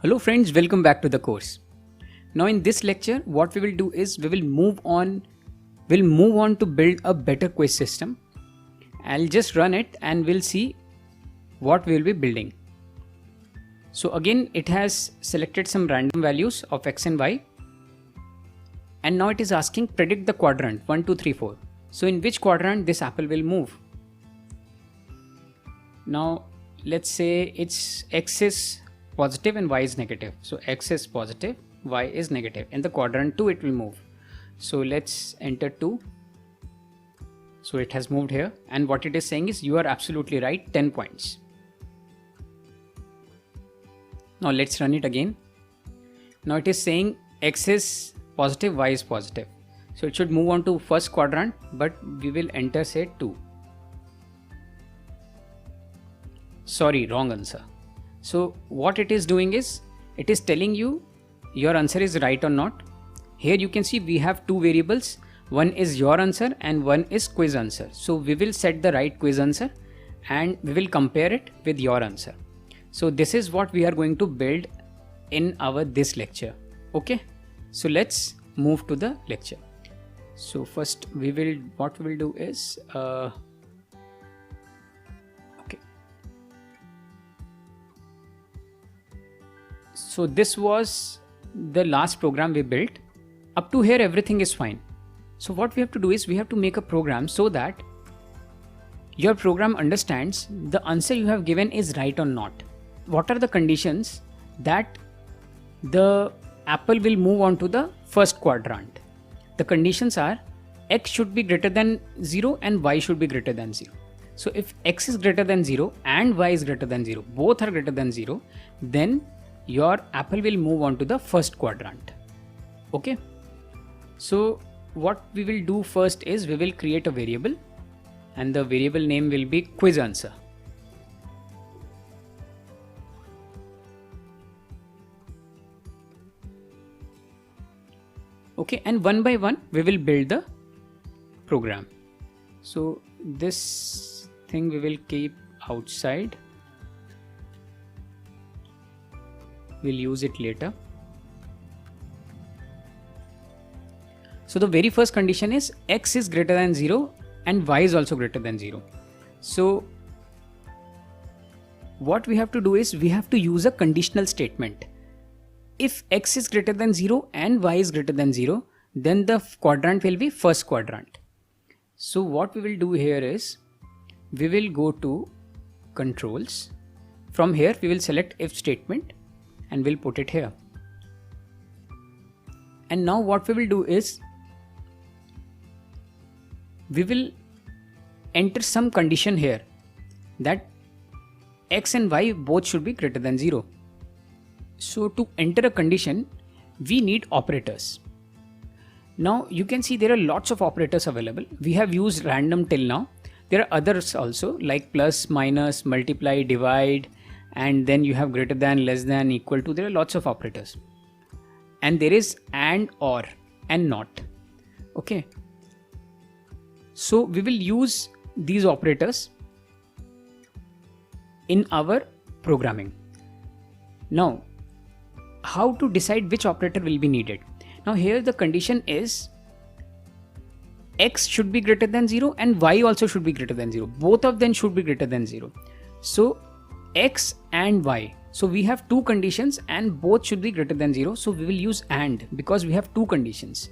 Hello friends, welcome back to the course. Now in this lecture, what we will do is we'll move on to build a better quiz system. I'll just run it and we'll see what we will be building. So again, it has selected some random values of x and y. And now it is asking predict the quadrant 1, 2, 3, 4. So in which quadrant this apple will move? Now let's say it's x is positive and y is negative. So x is positive, y is negative. In the quadrant 2 it will move. So let's enter 2. So it has moved here, and what it is saying is you are absolutely right, 10 points. Now let's run it again. Now it is saying x is positive, y is positive. So it should move on to first quadrant, but we will enter say 2. Sorry, wrong answer. So what it is doing is, it is telling you your answer is right or not. Here you can see we have two variables. One is your answer and one is quiz answer. So we will set the right quiz answer and we will compare it with your answer. So this is what we are going to build in our this lecture. Okay. So let's move to the lecture. So first what we will do is, so this was the last program we built. Up to here everything is fine. So what we have to do is we have to make a program so that your program understands the answer you have given is right or not. What are the conditions that the apple will move on to the first quadrant? The conditions are x should be greater than 0 and y should be greater than 0. So if x is greater than 0 and y is greater than 0, both are greater than 0, then your apple will move on to the first quadrant. Okay. So what we will do first is we will create a variable, and the variable name will be quiz answer. Okay, and one by one we will build the program. So this thing we will keep outside. We'll use it later. So the very first condition is x is greater than 0 and y is also greater than 0. So what we have to do is we have to use a conditional statement. If x is greater than 0 and y is greater than 0, then the quadrant will be first quadrant. So what we will do here is we will go to controls. From here we will select if statement and we'll put it here. And now what we will do is we will enter some condition here that x and y both should be greater than 0. So to enter a condition, we need operators. Now you can see there are lots of operators available. We have used random till now. There are others also like plus, minus, multiply, divide, and then you have greater than, less than, equal to. There are lots of operators. And there is and, or, and not. Okay. So we will use these operators in our programming. Now, how to decide which operator will be needed? Now here the condition is x should be greater than 0 and y also should be greater than 0. Both of them should be greater than 0. So x and y. So we have two conditions and both should be greater than 0. So we will use and because we have two conditions.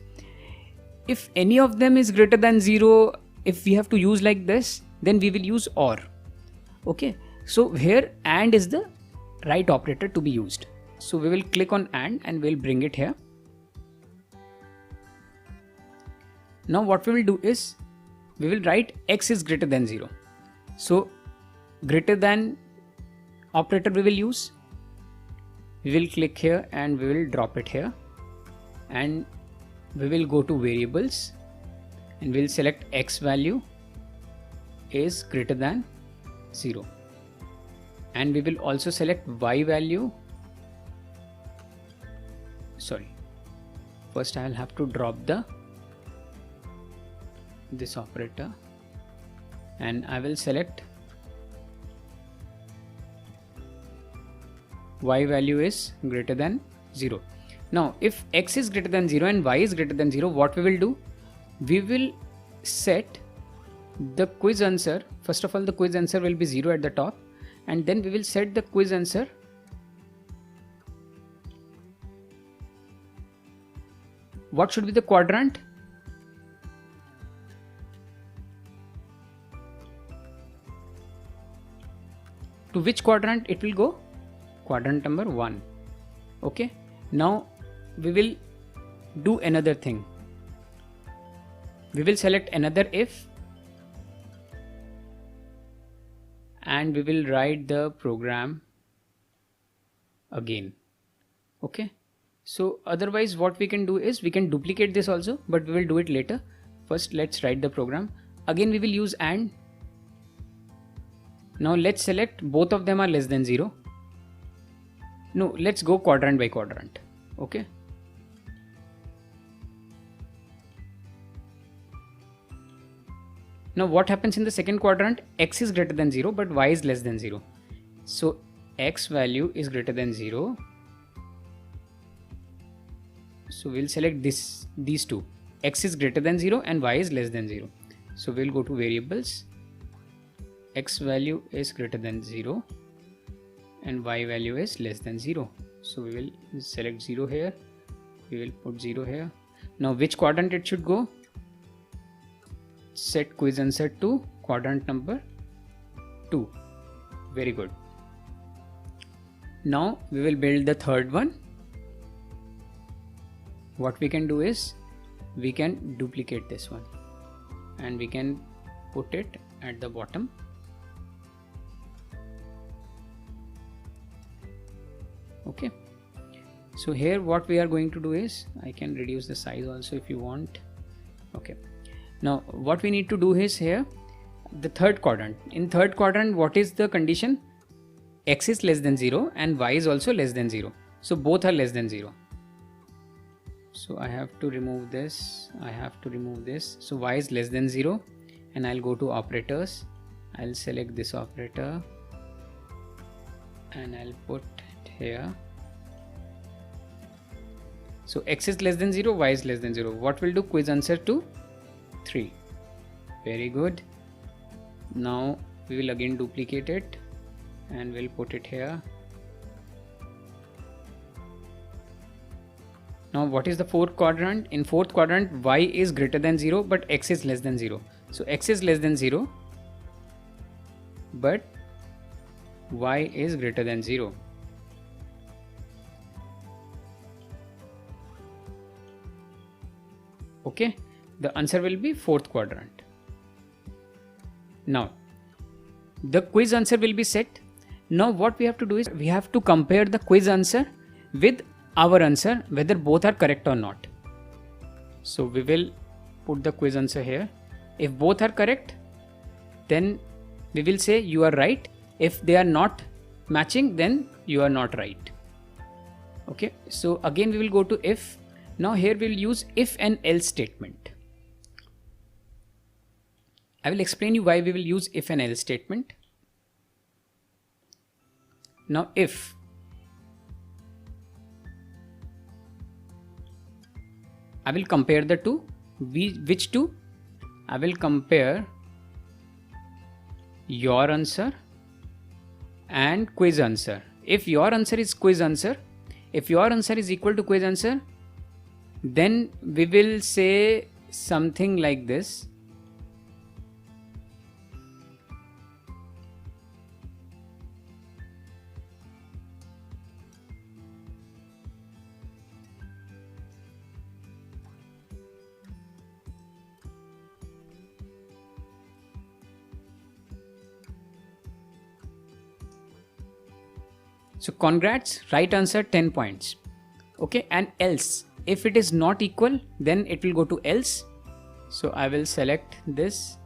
If any of them is greater than 0, if we have to use like this, then we will use or. Okay. So here and is the right operator to be used. So we will click on and we'll bring it here. Now what we will do is we will write x is greater than 0. So greater than operator we will use. We will click here and we will drop it here, and we will go to variables and we'll select x value is greater than 0, and we will also select y value. Sorry, first I will have to drop this operator, and I will select y value is greater than 0. Now if x is greater than 0 and y is greater than 0, what we will do? We will set the quiz answer. First of all, the quiz answer will be 0 at the top, and then we will set the quiz answer what should be the quadrant? To which quadrant it will go? Quadrant number 1. Okay, now we will do another thing. We will select another if, and we will write the program again. Okay, so otherwise what we can do is we can duplicate this also, but we will do it later. First let's write the program. Again we will use AND. Now let's select both of them are less than 0. No, let's go quadrant by quadrant. Okay, now what happens in the second quadrant? X is greater than 0 but y is less than 0. So x value is greater than 0. So we'll select these two. X is greater than 0 and y is less than 0. So we'll go to variables. X value is greater than 0 and y value is less than 0. So we will select 0 here. We will put 0 here. Now which quadrant it should go? Set quiz answer to quadrant number 2. Very good. Now we will build the third one. What we can do is we can duplicate this one and we can put it at the bottom. Okay, so here what we are going to do is, I can reduce the size also if you want. Okay, now what we need to do is here the third quadrant. In third quadrant, what is the condition? X is less than 0 and y is also less than 0. So both are less than 0. So I have to remove this, I have to remove this. So y is less than 0 and I'll go to operators. I'll select this operator and I'll put it here. So x is less than 0, y is less than 0. What will do? Quiz answer to 3. Very good. Now we will again duplicate it and we'll put it here. Now what is the fourth quadrant? In fourth quadrant, y is greater than 0 but x is less than 0. So x is less than 0 but y is greater than 0. Okay, the answer will be fourth quadrant. Now the quiz answer will be set. Now what we have to do is we have to compare the quiz answer with our answer whether both are correct or not. So we will put the quiz answer here. If both are correct, then we will say you are right. If they are not matching, then you are not right. Okay, so again we will go to if. Now here we will use if and else statement. I will explain you why we will use if and else statement. Now if I will compare the two. Which two? I will compare your answer and quiz answer. If your answer is quiz answer, if your answer is equal to quiz answer, then we will say something like this. So congrats, right answer 10 points. Okay, and else, if it is not equal, then it will go to else. So I will select this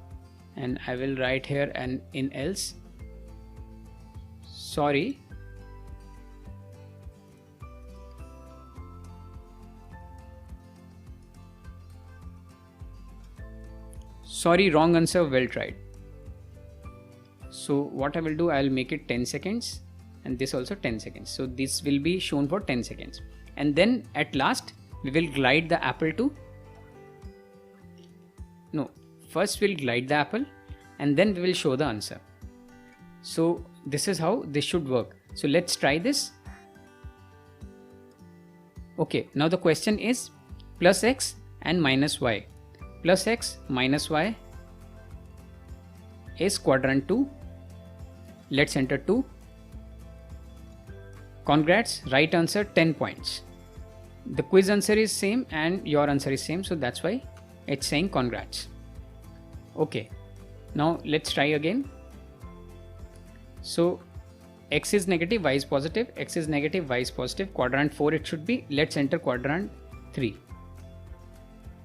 and I will write here and in else. Sorry. Sorry, wrong answer, well tried. So what I will do, I will make it 10 seconds and this also 10 seconds. So this will be shown for 10 seconds. And then at last we will glide the apple to, no, first we'll glide the apple and then we will show the answer. So this is how this should work. So let's try this. Okay, now the question is plus x and minus y. Plus x minus y is quadrant 2. Let's enter 2. Congrats, right answer 10 points. The quiz answer is same and your answer is same, so that's why it's saying congrats. Okay, now let's try again. So x is negative, y is positive, x is negative, y is positive, quadrant 4 it should be. Let's enter quadrant 3.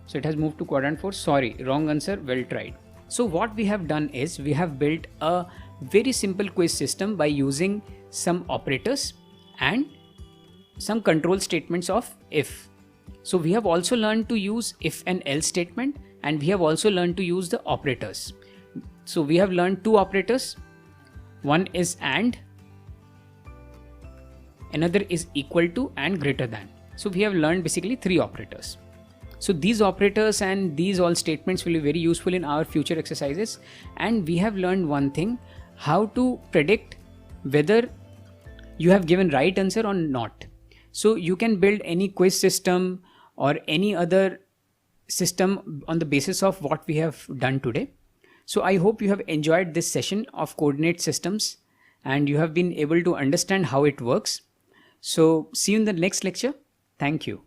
So it has moved to quadrant 4. Sorry, wrong answer, well tried. So what we have done is we have built a very simple quiz system by using some operators and some control statements of if. So we have also learned to use if and else statement, and we have also learned to use the operators. So we have learned two operators. One is and, another is equal to and greater than. So we have learned basically three operators. So these operators and these all statements will be very useful in our future exercises. And we have learned one thing, how to predict whether you have given right answer or not. So you can build any quiz system or any other system on the basis of what we have done today. So I hope you have enjoyed this session of coordinate systems and you have been able to understand how it works. So see you in the next lecture. Thank you.